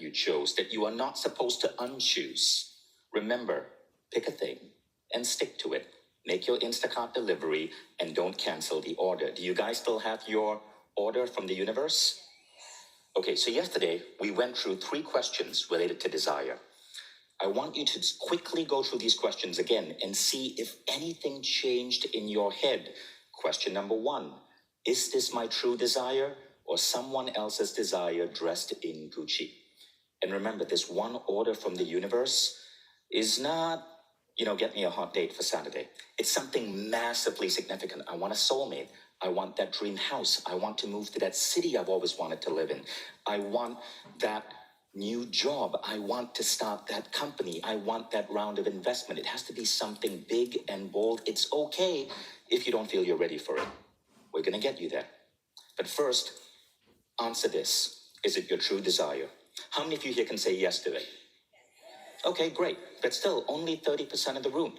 you chose that you are not supposed to unchoose. Remember, pick a thing and stick to it. Make your Instacart delivery and don't cancel the order. Do you guys still have your order from the universe? Okay, so yesterday we went through 3 questions related to desire. I want you to quickly go through these questions again and see if anything changed in your head. Question number 1, is this my true desire or someone else's desire dressed in Gucci? And remember, this one order from the universe is not, get me a hot date for Saturday. It's something massively significant. I want a soulmate. I want that dream house. I want to move to that city I've always wanted to live in. I want that new job. I want to start that company. I want that round of investment. It has to be something big and bold. It's okay if you don't feel you're ready for it. We're going to get you there. But first, answer this. Is it your true desire? How many of you here can say yes to it? Okay, great. But still, only 30% of the room.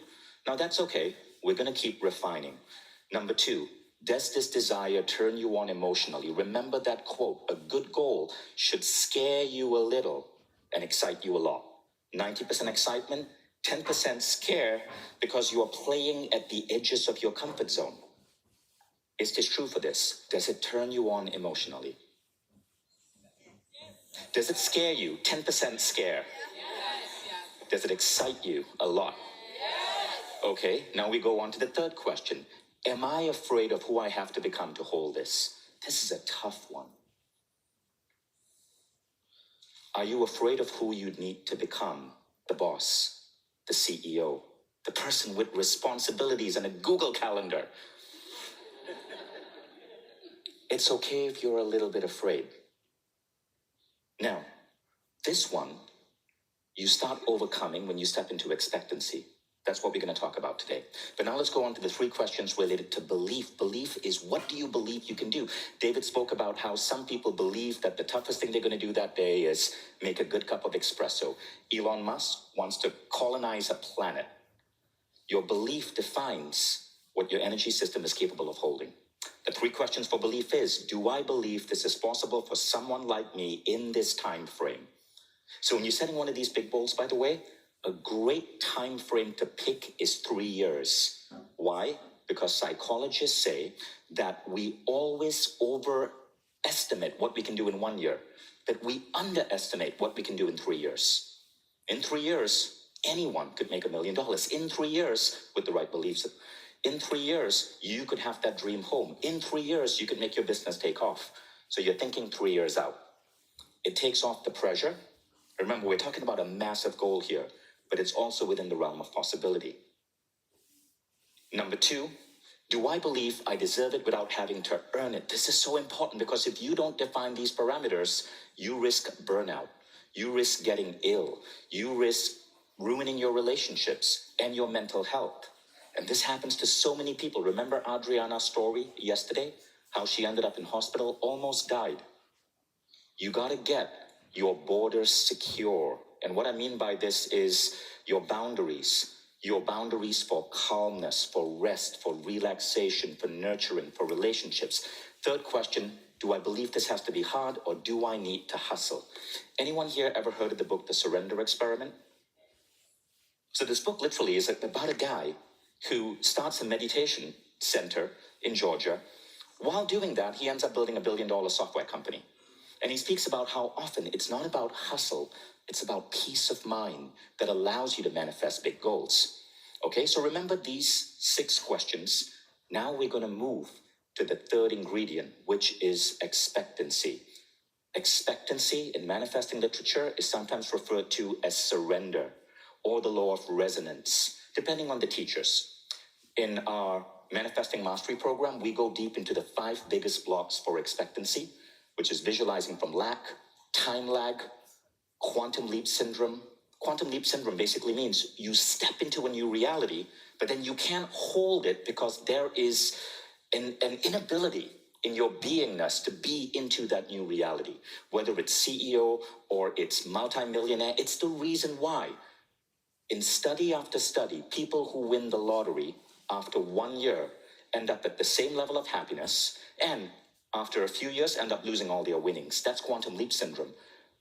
Now that's okay. We're going to keep refining. Number 2, does this desire turn you on emotionally? Remember that quote, a good goal should scare you a little and excite you a lot. 90% excitement, 10% scare because you are playing at the edges of your comfort zone. Is this true for this? Does it turn you on emotionally? Does it scare you? 10% scare. Does it excite you a lot? Okay, now we go on to the 3rd question. Am I afraid of who I have to become to hold this? This is a tough one. Are you afraid of who you need to become? The boss, the CEO, the person with responsibilities and a Google Calendar. It's okay if you're a little bit afraid. Now, this one, you start overcoming when you step into expectancy. That's what we're going to talk about today. But now let's go on to the 3 questions related to belief. Belief is, what do you believe you can do? David spoke about how some people believe that the toughest thing they're going to do that day is make a good cup of espresso. Elon Musk wants to colonize a planet. Your belief defines what your energy system is capable of holding. The 3 questions for belief is, do I believe this is possible for someone like me in this time frame? So when you're setting one of these big goals, by the way, a great time frame to pick is 3 years. Why? Because psychologists say that we always overestimate what we can do in 1 year, but we underestimate what we can do in 3 years. In 3 years, anyone could make $1 million. In 3 years, with the right beliefs. In 3 years, you could have that dream home. In 3 years, you could make your business take off. So you're thinking 3 years out. It takes off the pressure. Remember, we're talking about a massive goal here, but it's also within the realm of possibility. Number 2, do I believe I deserve it without having to earn it? This is so important because if you don't define these parameters, you risk burnout. You risk getting ill. You risk ruining your relationships and your mental health. And this happens to so many people. Remember Adriana's story yesterday? How she ended up in hospital, almost died. You got to get your borders secure. And what I mean by this is your boundaries for calmness, for rest, for relaxation, for nurturing, for relationships. 3rd question, do I believe this has to be hard or do I need to hustle? Anyone here ever heard of the book, The Surrender Experiment? So this book literally is about a guy who starts a meditation center in Georgia. While doing that, he ends up building $1 billion software company. And he speaks about how often it's not about hustle, it's about peace of mind that allows you to manifest big goals. Okay, so remember these 6 questions. Now we're going to move to the 3rd ingredient, which is expectancy. Expectancy in manifesting literature is sometimes referred to as surrender or the law of resonance, depending on the teachers. In our Manifesting Mastery program, we go deep into the 5 biggest blocks for expectancy, which is visualizing from lack, time lag, quantum leap syndrome. Quantum leap syndrome basically means you step into a new reality, but then you can't hold it because there is an inability in your beingness to be into that new reality. Whether it's CEO or it's multimillionaire, it's the reason why. In study after study, people who win the lottery after 1 year end up at the same level of happiness and after a few years end up losing all their winnings. That's quantum leap syndrome.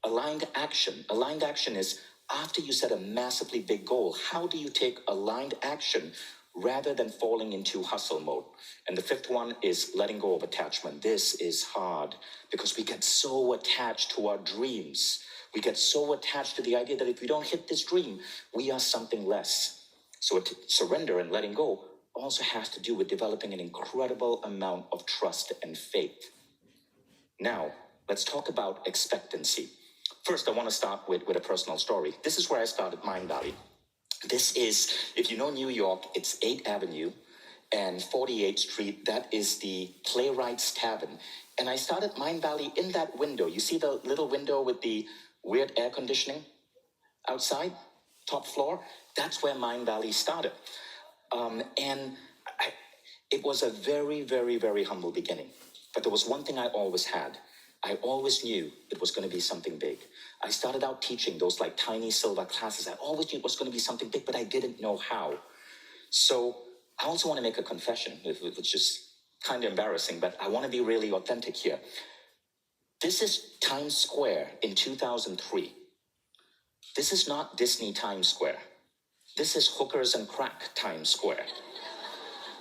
Aligned action. Aligned action is after you set a massively big goal, how do you take aligned action rather than falling into hustle mode? And the fifth one is letting go of attachment. This is hard because we get so attached to our dreams. We get so attached to the idea that if we don't hit this dream, we are something less. So surrender and letting go also has to do with developing an incredible amount of trust and faith. Now, let's talk about expectancy. First, I want to start with a personal story. This is where I started Mind Valley. This is, if you know New York, it's 8th Avenue and 48th Street. That is the Playwrights Tavern. And I started Mind Valley in that window. You see the little window with the weird air conditioning outside, top floor? That's where Mind Valley started. It was a very, very, very humble beginning. But there was one thing I always had. I always knew it was going to be something big. I started out teaching those like tiny silver classes. I always knew it was going to be something big, but I didn't know how. So I also want to make a confession, which is kind of embarrassing, but I want to be really authentic here. This is Times Square in 2003. This is not Disney Times Square. This is hookers and crack Times Square.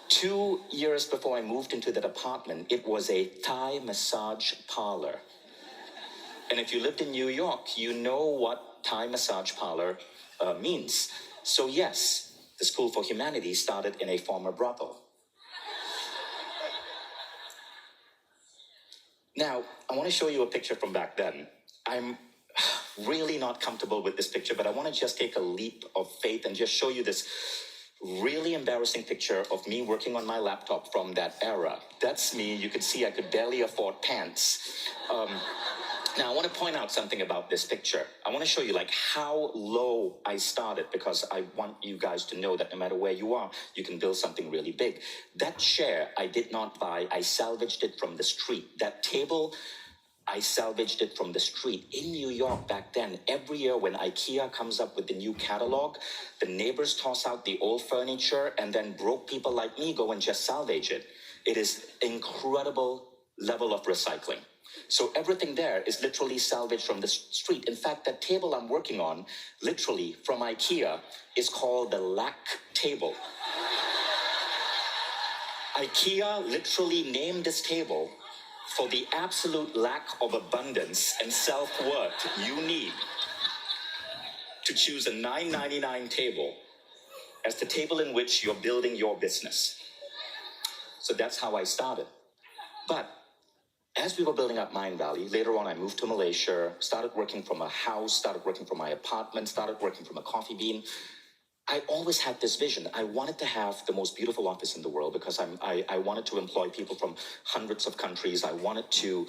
2 years before I moved into that apartment, it was a Thai massage parlor. And if you lived in New York, you know what Thai massage parlor means. So yes, the School for Humanities started in a former brothel. Now, I want to show you a picture from back then. I'm really not comfortable with this picture, but I want to just take a leap of faith and just show you this really embarrassing picture of me working on my laptop from that era. That's me. You could see I could barely afford pants. Now, I want to point out something about this picture. I want to show you like how low I started because I want you guys to know that no matter where you are, you can build something really big. That chair I did not buy. I salvaged it from the street. That table, I salvaged it from the street. In New York back then, every year when IKEA comes up with the new catalog, the neighbors toss out the old furniture and then broke people like me go and just salvage it. It is incredible level of recycling. So everything there is literally salvaged from the street. In fact, that table I'm working on, literally from IKEA, is called the lack table. IKEA literally named this table for the absolute lack of abundance and self-worth you need to choose a $9.99 table as the table in which you're building your business. So that's how I started. But as we were building up Mind Valley, later on I moved to Malaysia, started working from a house, started working from my apartment, started working from a coffee bean. I always had this vision. I wanted to have the most beautiful office in the world because I wanted to employ people from hundreds of countries. I wanted to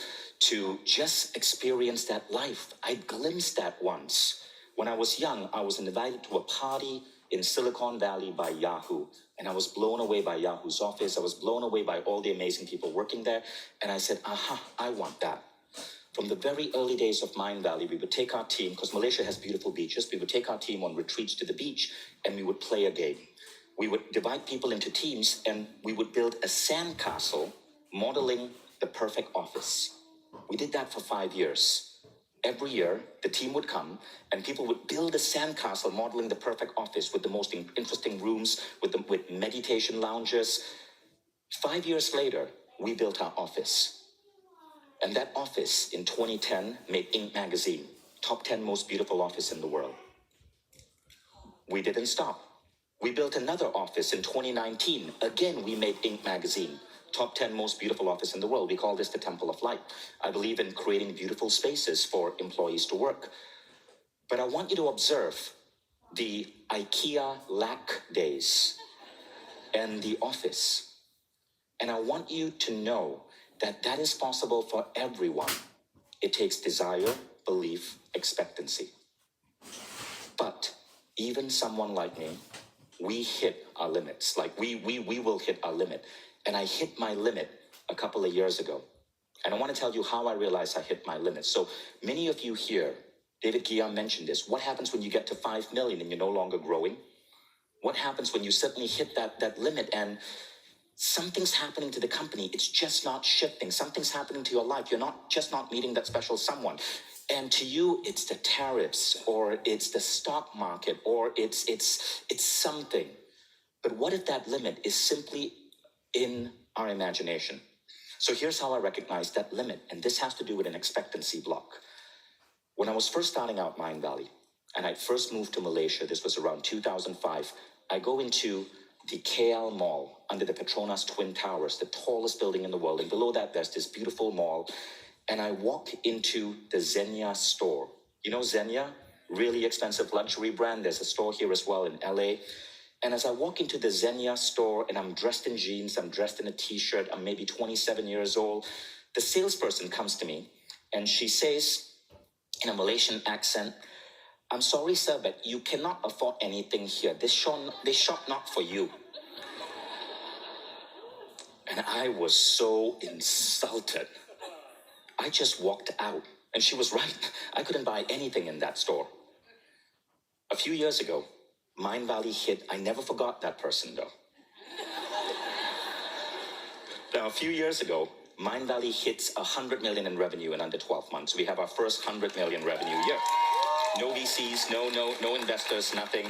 just experience that life. I glimpsed that once. When I was young, I was invited to a party in Silicon Valley by Yahoo. And I was blown away by Yahoo's office. I was blown away by all the amazing people working there. And I said, aha, I want that. From the very early days of Mind Valley, we would take our team, because Malaysia has beautiful beaches, we would take our team on retreats to the beach and we would play a game. We would divide people into teams and we would build a sandcastle modeling the perfect office. We did that for 5 years. Every year, the team would come and people would build a sandcastle modeling the perfect office with the most interesting rooms, with meditation lounges. 5 years later, we built our office. And that office in 2010 made Inc. magazine, top 10 most beautiful office in the world. We didn't stop. We built another office in 2019. Again, we made Inc. magazine, top 10 most beautiful office in the world. We call this the Temple of Light. I believe in creating beautiful spaces for employees to work. But I want you to observe the IKEA lack days and the office. And I want you to know that is possible for everyone. It takes desire, belief, expectancy. But even someone like me, we hit our limits. Like we will hit our limit. And I hit my limit a couple of years ago. And I want to tell you how I realized I hit my limit. So many of you here, David Guillaume mentioned this. What happens when you get to 5 million and you're no longer growing? What happens when you suddenly hit that limit and something's happening to the company? It's just not shifting. Something's happening to your life. You're not meeting that special someone. And to you, it's the tariffs, or it's the stock market, or it's something. But what if that limit is simply in our imagination? So here's how I recognize that limit, and this has to do with an expectancy block. When I was first starting out Mind Valley, and I first moved to Malaysia, this was around 2005, I go into the KL Mall under the Petronas Twin Towers, the tallest building in the world, and below that there's this beautiful mall, and I walk into the Xenia store. You know Xenia? Really expensive luxury brand. There's a store here as well in LA. And as I walk into the Xenia store and I'm dressed in jeans, I'm dressed in a t-shirt, I'm maybe 27 years old, the salesperson comes to me and she says in a Malaysian accent, "I'm sorry, sir, but you cannot afford anything here. This shop not for you." And I was so insulted. I just walked out. And she was right. I couldn't buy anything in that store. A few years ago, Mind Valley hit. I never forgot that person, though. Now, a few years ago, Mind Valley hits 100 million in revenue in under 12 months. We have our first 100 million revenue year. No VCs, no investors, nothing.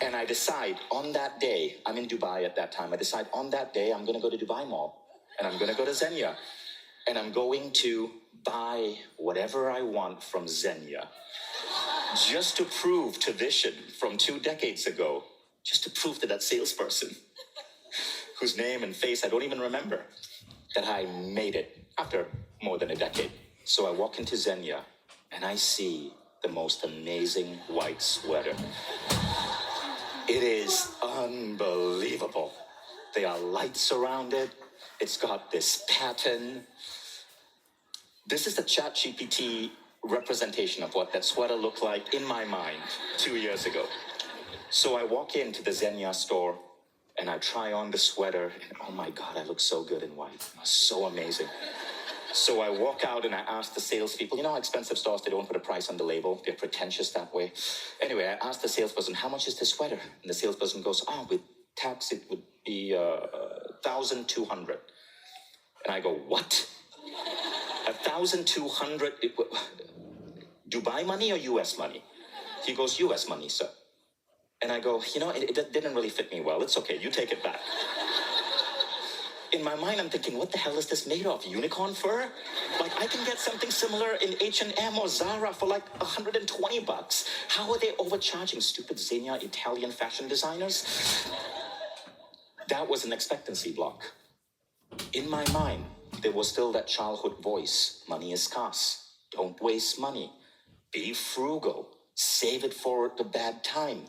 And I decide on that day, I'm in Dubai at that time, I decide on that day I'm going to go to Dubai Mall. And I'm going to go to Xenia. And I'm going to buy whatever I want from Xenia. Just to prove to Vishen from 2 decades ago, just to prove to that salesperson, whose name and face I don't even remember, that I made it after more than a decade. So I walk into Xenia and I see the most amazing white sweater. It is unbelievable. There are lights around it. It's got this pattern. This is the ChatGPT representation of what that sweater looked like in my mind 2 years ago. So I walk into the Xenia store and I try on the sweater and oh my God, I look so good in white. So amazing. So I walk out and I ask the salespeople, you know how expensive stores, they don't put a price on the label. They're pretentious that way. Anyway, I asked the salesperson, how much is this sweater? And the salesperson goes, with tax, it would be 1,200. And I go, what? 1,200 Dubai money or US money? He goes, US money, sir. And I go, it didn't really fit me well. It's okay, you take it back. In my mind, I'm thinking, what the hell is this made of? Unicorn fur? Like, I can get something similar in H&M or Zara for like $120. How are they overcharging stupid Xenia Italian fashion designers? That was an expectancy block. In my mind, there was still that childhood voice. Money is scarce. Don't waste money. Be frugal. Save it for the bad time.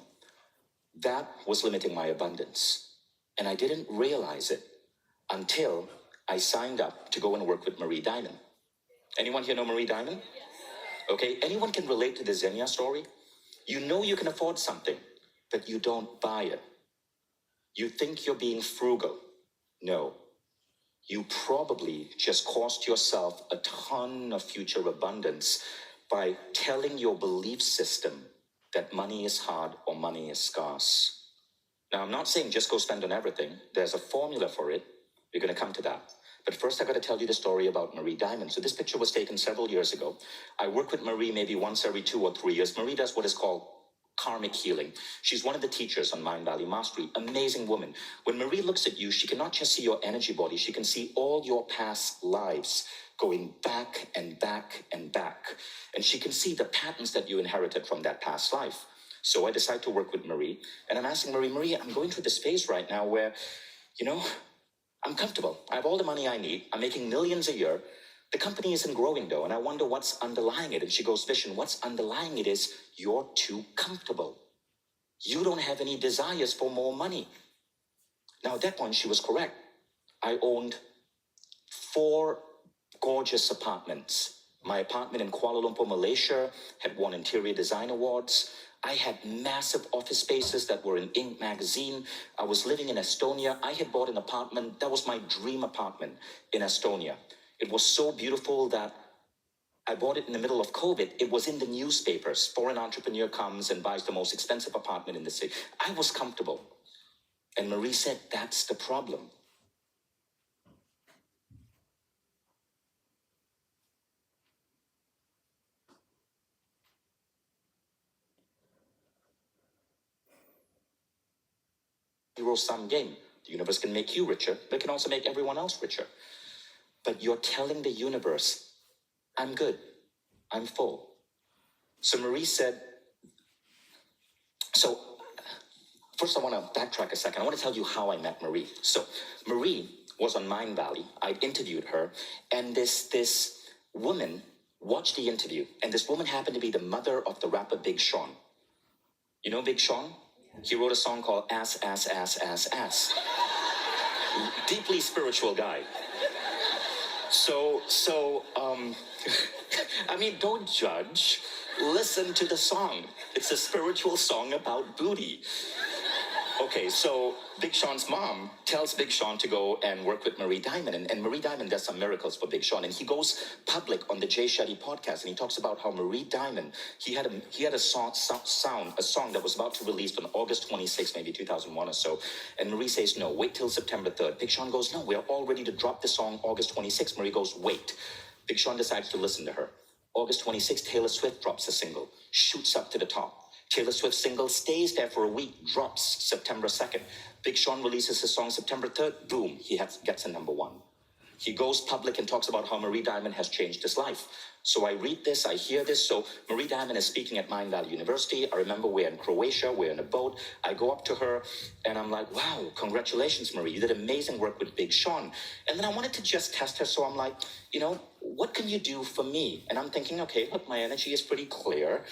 That was limiting my abundance. And I didn't realize it until I signed up to go and work with Marie Diamond. Anyone here know Marie Diamond? Okay, anyone can relate to the Xenia story? You know you can afford something, but you don't buy it. You think you're being frugal. No. You probably just cost yourself a ton of future abundance by telling your belief system that money is hard or money is scarce. Now, I'm not saying just go spend on everything. There's a formula for it. We're going to come to that. But first, I got to tell you the story about Marie Diamond. So this picture was taken several years ago. I work with Marie maybe once every 2 or 3 years. Marie does what is called karmic healing. She's one of the teachers on Mind Valley Mastery. Amazing woman. When Marie looks at you, she cannot just see your energy body. She can see all your past lives going back and back and back. And she can see the patterns that you inherited from that past life. So I decide to work with Marie. And I'm asking Marie, I'm going through this phase right now where, I'm comfortable. I have all the money I need. I'm making millions a year. The company isn't growing though, and I wonder what's underlying it. And she goes, Vishen, what's underlying it is you're too comfortable. You don't have any desires for more money. Now at that point, she was correct. I owned 4 gorgeous apartments. My apartment in Kuala Lumpur, Malaysia had won interior design awards. I had massive office spaces that were in Inc. magazine. I was living in Estonia. I had bought an apartment. That was my dream apartment in Estonia. It was so beautiful that I bought it in the middle of COVID. It was in the newspapers. Foreign entrepreneur comes and buys the most expensive apartment in the city. I was comfortable. And Marie said, that's the problem. zero-sum game. The universe can make you richer, but it can also make everyone else richer. But you're telling the universe, I'm good, I'm full. So Marie said, so first I want to backtrack a second. I want to tell you how I met Marie. So Marie was on Mind Valley. I interviewed her, and this woman watched the interview, and this woman happened to be the mother of the rapper Big Sean. You know Big Sean? He wrote a song called Ass, Ass, Ass, Ass, Ass. Deeply spiritual guy. So, I mean, don't judge. Listen to the song. It's a spiritual song about booty. Okay, so Big Sean's mom tells Big Sean to go and work with Marie Diamond, and Marie Diamond does some miracles for Big Sean, and he goes public on the Jay Shetty podcast, and he talks about how Marie Diamond, he had a song that was about to release on August 26, maybe 2001 or so, and Marie says, no, wait till September 3rd. Big Sean goes, no, we're all ready to drop the song August 26. Marie goes, wait. Big Sean decides to listen to her. August 26th, Taylor Swift drops a single, shoots up to the top. Taylor Swift's single stays there for a week, drops September 2nd. Big Sean releases his song September 3rd, boom, he gets a number one. He goes public and talks about how Marie Diamond has changed his life. So I read this, I hear this. So Marie Diamond is speaking at Mind Valley University. I remember we're in Croatia, we're in a boat. I go up to her and I'm like, wow, congratulations, Marie. You did amazing work with Big Sean. And then I wanted to just test her. So I'm like, what can you do for me? And I'm thinking, okay, look, my energy is pretty clear.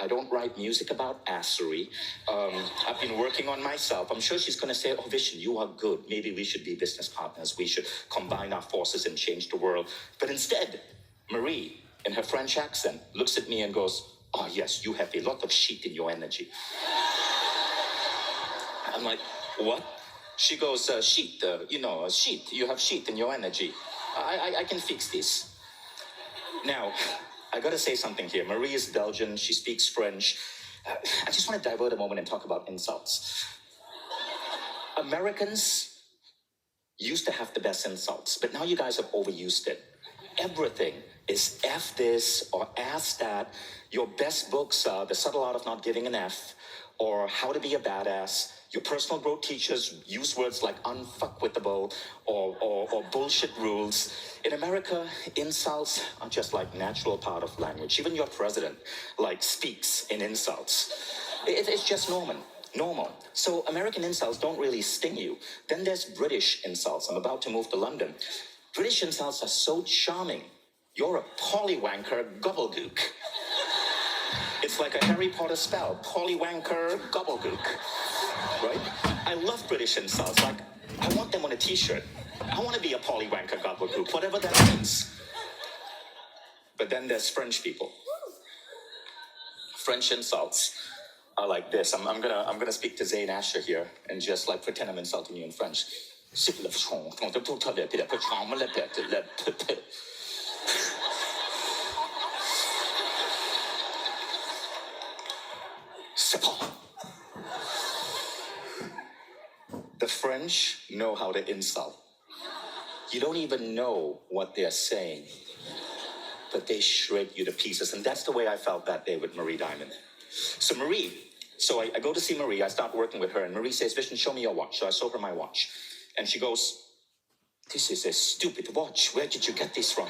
I don't write music about assery. I've been working on myself. I'm sure she's going to say, oh, Vishen, you are good. Maybe we should be business partners. We should combine our forces and change the world. But instead, Marie, in her French accent, looks at me and goes, oh, yes, you have a lot of shit in your energy. I'm like, what? She goes, shit, shit. You have shit in your energy. I can fix this. Now, I got to say something here. Marie is Belgian. She speaks French. I just want to divert a moment and talk about insults. Americans used to have the best insults, but now you guys have overused it. Everything is F this or ass that. Your best books are The Subtle Art of Not Giving an F or How to Be a Badass. Your personal growth teachers use words like unfuckwithable or bullshit rules. In America, insults are just like natural part of language. Even your president speaks in insults. It's just normal. So American insults don't really sting you. Then there's British insults. I'm about to move to London. British insults are so charming. You're a polywanker gobbledygook. It's like a Harry Potter spell, polywanker gobbledygook, right? I love British insults. Like, I want them on a t-shirt. I want to be a polywanker gobbledygook, whatever that means. But then there's French people. French insults are like this. I'm gonna speak to Zayn Asher here and just pretend I'm insulting you in French. C'est pas. The French know how to insult. You don't even know what they're saying, but they shred you to pieces. And that's the way I felt that day with Marie Diamond. So I go to see Marie. I start working with her, and Marie says, Vishen, show me your watch. So I show her my watch. And she goes, this is a stupid watch. Where did you get this from?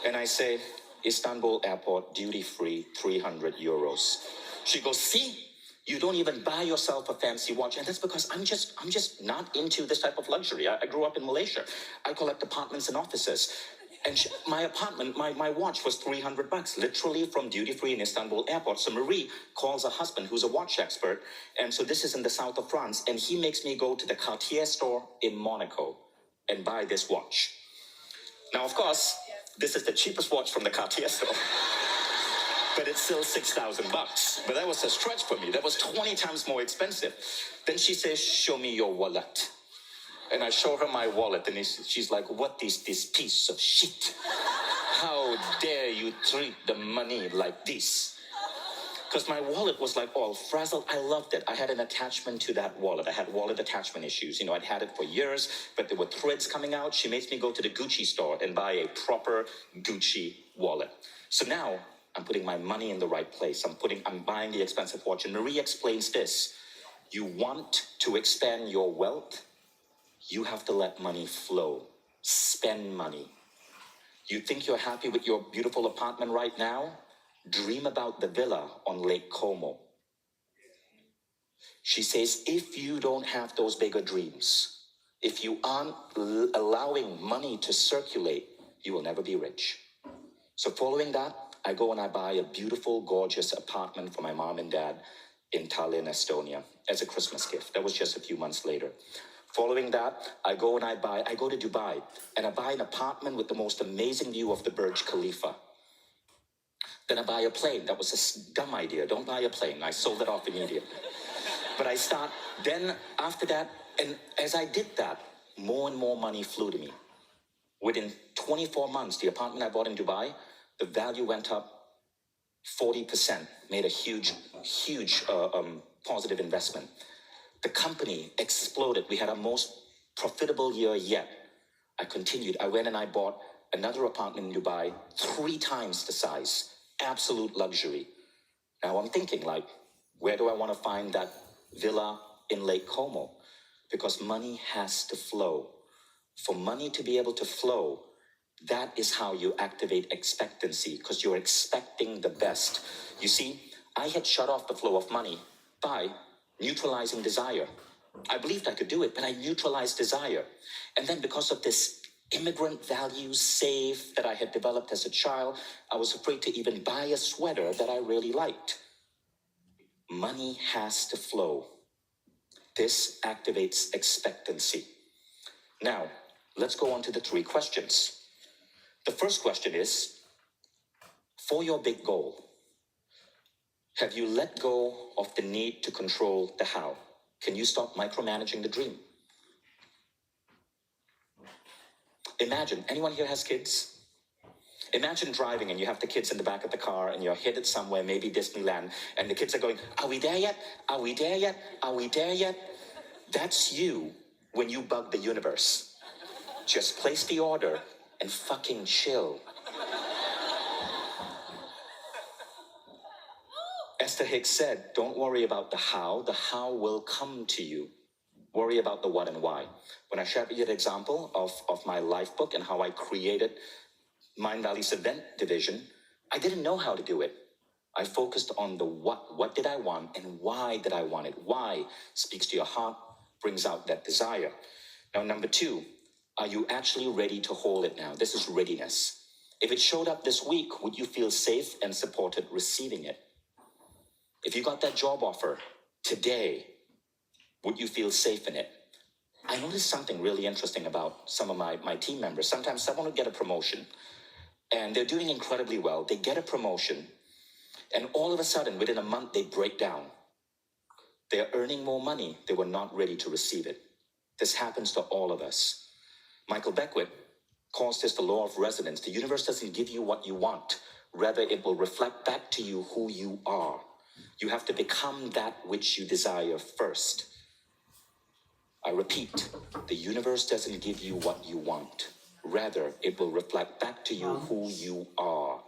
And I say, Istanbul Airport, duty-free, 300 euros. She goes, see? You don't even buy yourself a fancy watch. And that's because I'm just not into this type of luxury. I grew up in Malaysia. I collect apartments and offices. And my apartment, my watch was $300, literally from duty-free in Istanbul Airport. So Marie calls her husband, who's a watch expert. And so this is in the south of France. And he makes me go to the Cartier store in Monaco and buy this watch. Now, of course, this is the cheapest watch from the Cartier store. But it's still $6,000. But that was a stretch for me. That was 20 times more expensive. Then she says, show me your wallet. And I show her my wallet, and she's like, what is this piece of shit? How dare you treat the money like this? Because my wallet was all frazzled. I loved it. I had an attachment to that wallet. I had wallet attachment issues. I'd had it for years, but there were threads coming out. She makes me go to the Gucci store and buy a proper Gucci wallet. So now I'm putting my money in the right place. I'm buying the expensive watch. And Marie explains this. You want to expand your wealth, you have to let money flow. Spend money. You think you're happy with your beautiful apartment right now? Dream about the villa on Lake Como. She says, if you don't have those bigger dreams, if you aren't allowing money to circulate, you will never be rich. So following that, I go and I buy a beautiful, gorgeous apartment for my mom and dad in Tallinn, Estonia, as a Christmas gift. That was just a few months later. Following that, I go to Dubai, and I buy an apartment with the most amazing view of the Burj Khalifa. Then I buy a plane. That was a dumb idea. Don't buy a plane. I sold it off immediately. But then after that, and as I did that, more and more money flew to me. Within 24 months, the apartment I bought in Dubai, the value went up 40%, made a huge positive investment. The company exploded. We had our most profitable year yet. I continued. I went and I bought another apartment in Dubai, 3 times the size, absolute luxury. Now I'm thinking, like, where do I want to find that villa in Lake Como? Because money has to flow. For money to be able to flow, that is how you activate expectancy, because you're expecting the best. You see, I had shut off the flow of money by neutralizing desire. I believed I could do it, but I neutralized desire. And then because of this immigrant values save that I had developed as a child, I was afraid to even buy a sweater that I really liked. Money has to flow. This activates expectancy. Now, let's go on to the 3 questions. The first question is, for your big goal, have you let go of the need to control the how? Can you stop micromanaging the dream? Imagine, anyone here has kids? Imagine driving and you have the kids in the back of the car and you're headed somewhere, maybe Disneyland, and the kids are going, are we there yet? Are we there yet? Are we there yet? That's you when you bug the universe. Just place the order and fucking chill. Esther Hicks said, don't worry about the how will come to you. Worry about the what and why. When I shared with you the example of my life book and how I created Mind Valley's event division, I didn't know how to do it. I focused on the what did I want and why did I want it? Why speaks to your heart, brings out that desire. Now, number 2, are you actually ready to hold it now? This is readiness. If it showed up this week, would you feel safe and supported receiving it? If you got that job offer today, would you feel safe in it? I noticed something really interesting about some of my team members. Sometimes someone would get a promotion and they're doing incredibly well. They get a promotion and all of a sudden, within a month, they break down. They're earning more money. They were not ready to receive it. This happens to all of us. Michael Beckwith calls this the law of resonance. The universe doesn't give you what you want. Rather, it will reflect back to you who you are. You have to become that which you desire first. I repeat, the universe doesn't give you what you want. Rather, it will reflect back to you who you are.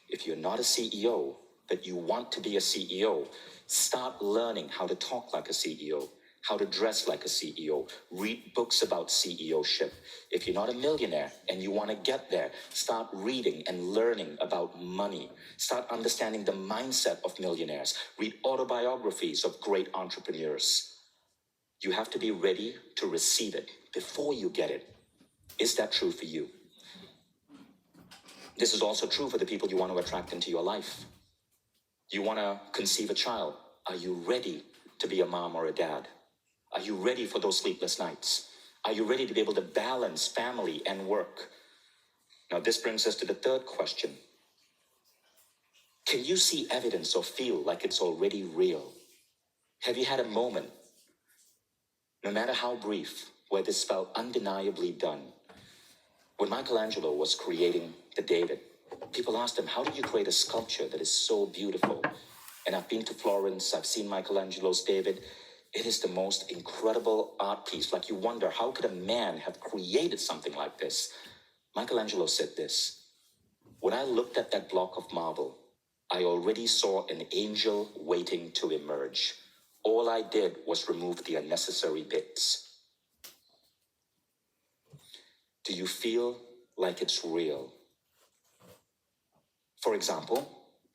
If you're not a CEO, but you want to be a CEO, start learning how to talk like a CEO, how to dress like a CEO, read books about CEOship. If you're not a millionaire and you want to get there, start reading and learning about money. Start understanding the mindset of millionaires. Read autobiographies of great entrepreneurs. You have to be ready to receive it before you get it. Is that true for you? This is also true for the people you want to attract into your life. You want to conceive a child. Are you ready to be a mom or a dad? Are you ready for those sleepless nights? Are you ready to be able to balance family and work? Now, this brings us to the 3rd question. Can you see evidence or feel like it's already real? Have you had a moment, no matter how brief, where this felt undeniably done? When Michelangelo was creating the David, people asked him, how did you create a sculpture that is so beautiful? And I've been to Florence, I've seen Michelangelo's David. It is the most incredible art piece. Like, you wonder, how could a man have created something like this? Michelangelo said this: when I looked at that block of marble, I already saw an angel waiting to emerge. All I did was remove the unnecessary bits. Do you feel like it's real? For example,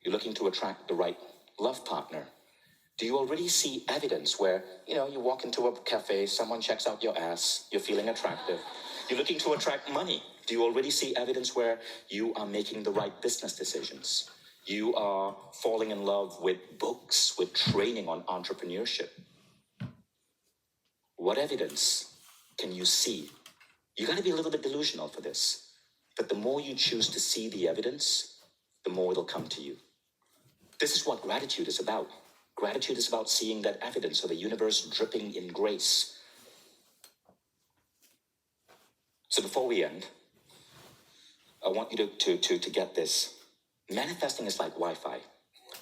you're looking to attract the right love partner. Do you already see evidence where, you walk into a cafe, someone checks out your ass, you're feeling attractive. You're looking to attract money. Do you already see evidence where you are making the right business decisions? You are falling in love with books, with training on entrepreneurship. What evidence can you see? You got to be a little bit delusional for this. But the more you choose to see the evidence, the more it'll come to you. This is what gratitude is about. Gratitude is about seeing that evidence of the universe dripping in grace. So before we end, I want you to get this. Manifesting is like Wi-Fi,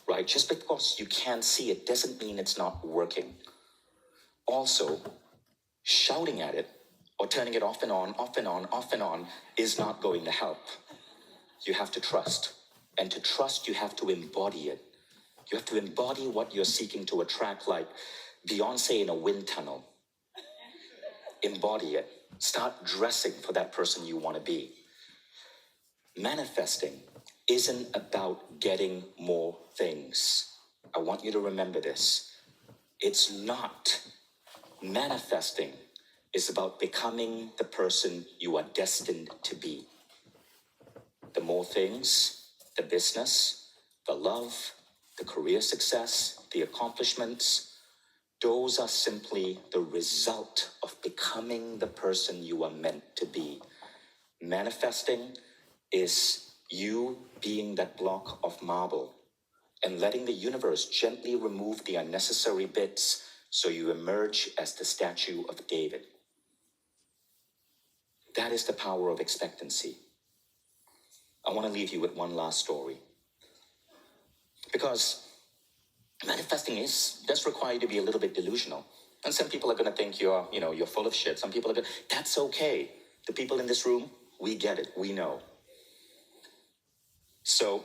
right? Just because you can't see it doesn't mean it's not working. Also, shouting at it or turning it off and on, off and on, off and on is not going to help. You have to trust. And to trust, you have to embody it. You have to embody what you're seeking to attract, like Beyonce in a wind tunnel. Embody it. Start dressing for that person you want to be. Manifesting isn't about getting more things. I want you to remember this. It's not. Manifesting is about becoming the person you are destined to be. The more things, the business, the love, the career success, the accomplishments, those are simply the result of becoming the person you are meant to be. Manifesting is you being that block of marble and letting the universe gently remove the unnecessary bits so you emerge as the statue of David. That is the power of expectancy. I want to leave you with one last story. Because manifesting does require you to be a little bit delusional. And some people are going to think you're full of shit. Some people are going to, that's okay. The people in this room, we get it. We know. So,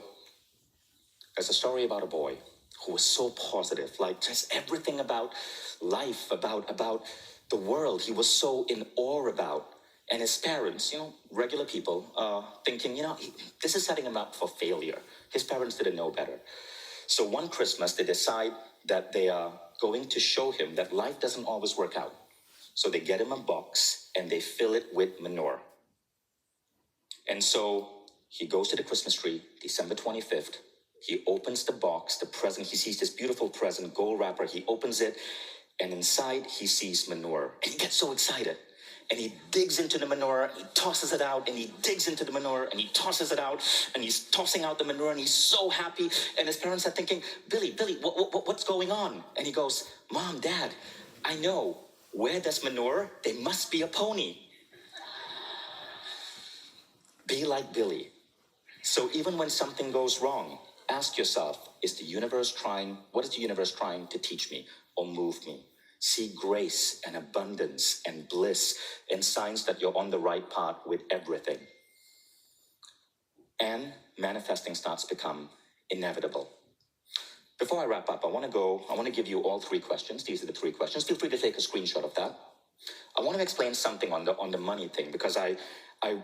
there's a story about a boy who was so positive, like just everything about life, about the world, he was so in awe about. And his parents, regular people, thinking, this is setting him up for failure. His parents didn't know better. So one Christmas, they decide that they are going to show him that life doesn't always work out. So they get him a box and they fill it with manure. And so he goes to the Christmas tree, December 25th. He opens the box, the present. He sees this beautiful present, gold wrapper. He opens it, and inside he sees manure. And he gets so excited. And he digs into the manure, and he tosses it out, and he digs into the manure, and he tosses it out, and he's tossing out the manure, and he's so happy. And his parents are thinking, Billy, what's going on? And he goes, Mom, Dad, I know. Where there's manure, there must be a pony. Be like Billy. So even when something goes wrong, ask yourself, what is the universe trying to teach me or move me? See grace and abundance and bliss and signs that you're on the right path with everything. And manifesting starts to become inevitable. Before I wrap up, I want to give you all three questions. These are the three questions. Feel free to take a screenshot of that. I want to explain something on the money thing because I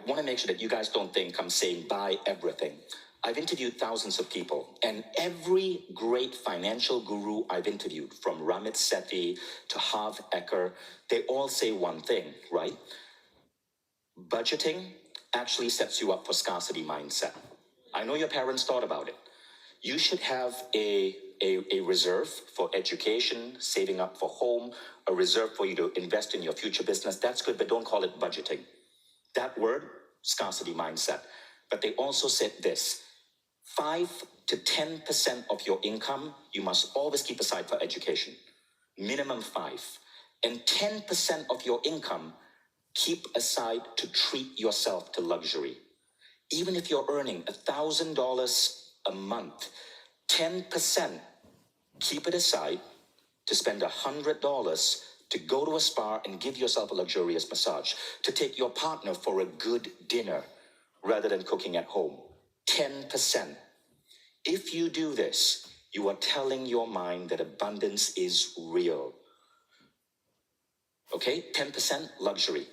want to make sure that you guys don't think I'm saying buy everything. I've interviewed thousands of people, and every great financial guru I've interviewed, from Ramit Sethi to Harv Eker, they all say one thing, right? Budgeting actually sets you up for scarcity mindset. I know your parents thought about it. You should have a reserve for education, saving up for home, a reserve for you to invest in your future business. That's good, but don't call it budgeting. That word, scarcity mindset. But they also said this, 5 to 10% of your income, you must always keep aside for education. Minimum 5. And 10% of your income, keep aside to treat yourself to luxury. Even if you're earning $1,000 a month, 10%, keep it aside to spend $100 to go to a spa and give yourself a luxurious massage, to take your partner for a good dinner rather than cooking at home. 10%. If you do this, You are telling your mind that abundance is real. Okay? 10% luxury.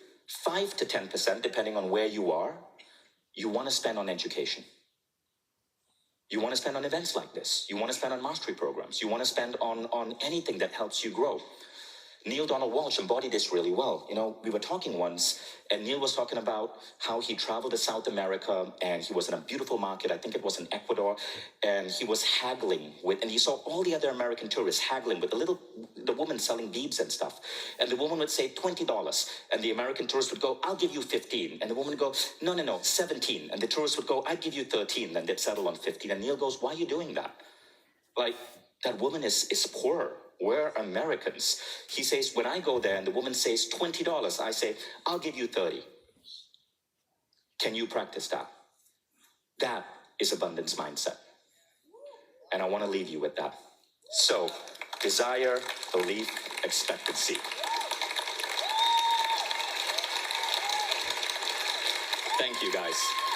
5 to 10%, depending on where you are, you want to spend on education. You want to spend on events like this. You want to spend on mastery programs. You want to spend on anything that helps you grow. Neil Donald Walsh embodied this really well. You know, we were talking once, and Neil was talking about how he traveled to South America, and he was in a beautiful market. I think it was in Ecuador, and he was haggling with, and he saw all the other American tourists haggling with the woman selling beads and stuff. And the woman would say $20, and the American tourist would go, "I'll give you 15." And the woman would go, No, 17. And the tourist would go, "I'd give you 13." And they'd settle on 15. And Neil goes, "Why are you doing that? Like, that woman is poor. We're Americans." He says, when I go there and the woman says $20, I say, "I'll give you 30. Can you practice that?" That is abundance mindset. And I want to leave you with that. So, desire, belief, expectancy. Thank you, guys.